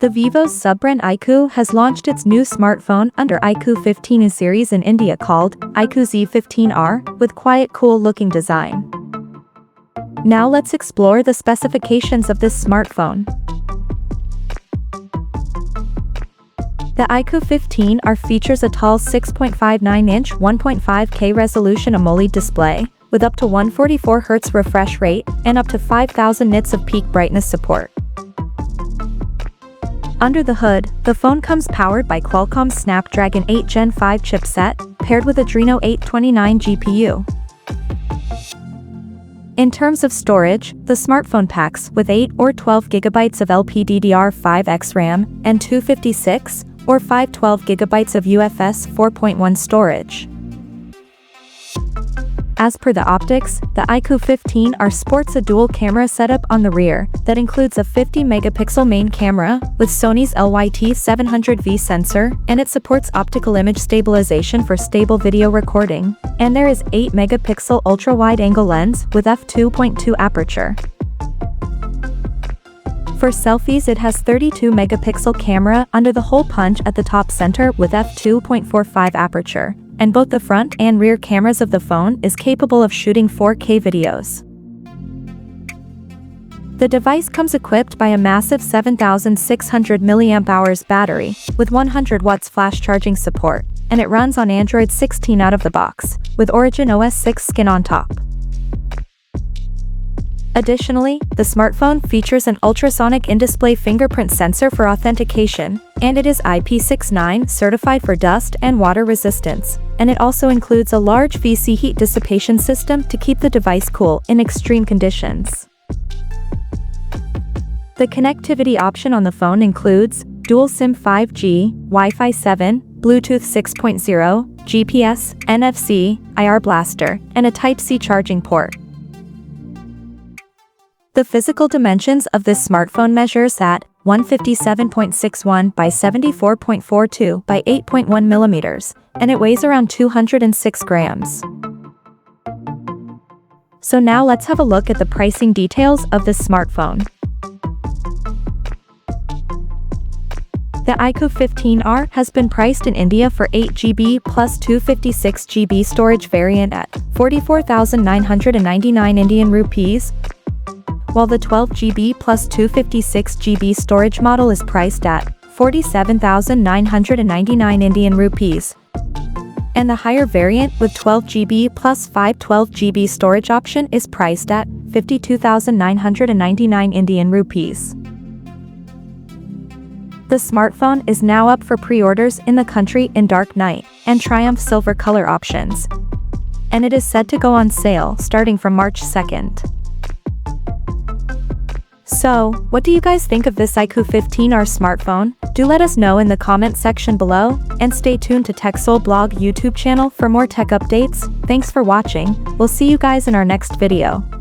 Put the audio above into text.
The Vivo's sub-brand iQOO has launched its new smartphone under iQOO 15 series in India called iQOO 15R with quiet, cool-looking design. Now let's explore the specifications of this smartphone. The iQOO 15R features a tall 6.59-inch 1.5K resolution AMOLED display with up to 144Hz refresh rate and up to 5000 nits of peak brightness support. Under the hood, the phone comes powered by Qualcomm's Snapdragon 8 Gen 5 chipset, paired with Adreno 829 GPU. In terms of storage, the smartphone packs with 8 or 12 GB of LPDDR5X RAM and 256 or 512 GB of UFS 4.1 storage. As per the optics, the iQOO 15R sports a dual camera setup on the rear that includes a 50-megapixel main camera with Sony's LYT700V sensor, and it supports optical image stabilization for stable video recording, and there is 8-megapixel ultra-wide-angle lens with f2.2 aperture. For selfies, it has 32-megapixel camera under the hole punch at the top center with f2.45 aperture, and both the front and rear cameras of the phone is capable of shooting 4K videos. The device comes equipped by a massive 7600 mAh battery with 100 watts flash charging support, and it runs on Android 16 out of the box, with Origin OS 6 skin on top. Additionally, the smartphone features an ultrasonic in-display fingerprint sensor for authentication, and it is IP69 certified for dust and water resistance, and it also includes a large VC heat dissipation system to keep the device cool in extreme conditions. The connectivity option on the phone includes dual SIM 5G, Wi-Fi 7, Bluetooth 6.0, GPS, NFC, IR blaster, and a Type-C charging port. The physical dimensions of this smartphone measures at 157.61 by 74.42 by 8.1 millimeters, and it weighs around 206 grams. So now let's have a look at the pricing details of this smartphone. The iQOO 15R has been priced in India for 8GB plus 256GB storage variant at 44,999 Indian rupees, while the 12GB plus 256GB storage model is priced at 47,999 Indian rupees. And the higher variant with 12GB plus 512GB storage option is priced at 52,999 Indian rupees. The smartphone is now up for pre-orders in the country in Dark Night and Triumph Silver color options, and it is set to go on sale starting from March 2nd. So, what do you guys think of this iQOO 15R smartphone? Do let us know in the comment section below, and stay tuned to TechSole Blog YouTube channel for more tech updates. Thanks for watching. We'll see you guys in our next video.